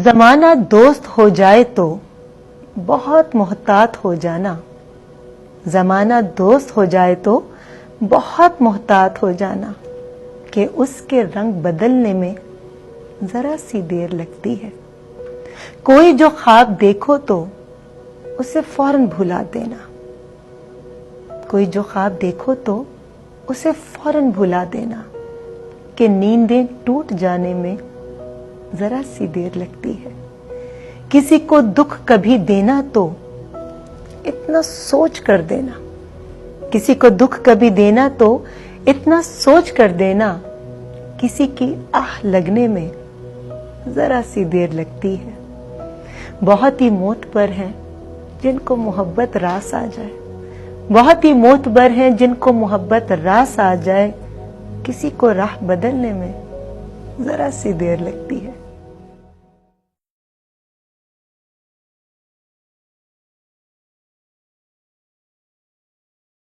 زمانہ دوست ہو جائے تو بہت محتاط ہو جانا. زمانہ دوست ہو جائے تو بہت محتاط ہو جانا کہ اس کے رنگ بدلنے میں ذرا سی دیر لگتی ہے. کوئی جو خواب دیکھو تو اسے فوراً بھلا دینا. کوئی جو خواب دیکھو تو اسے فوراً بھلا دینا کہ نیندیں ٹوٹ جانے میں ذرا سی دیر لگتی ہے. کسی کو دکھ کبھی دینا تو اتنا سوچ کر دینا. کسی کو دکھ کبھی دینا تو اتنا سوچ کر دینا. کسی کی آہ لگنے میں ذرا سی دیر لگتی ہے. بہت ہی معتبر ہیں جن کو محبت راس آ جائے. بہت ہی معتبر ہیں جن کو محبت راس آ جائے. کسی کو راہ بدلنے میں ذرا سی دیر لگتی ہے.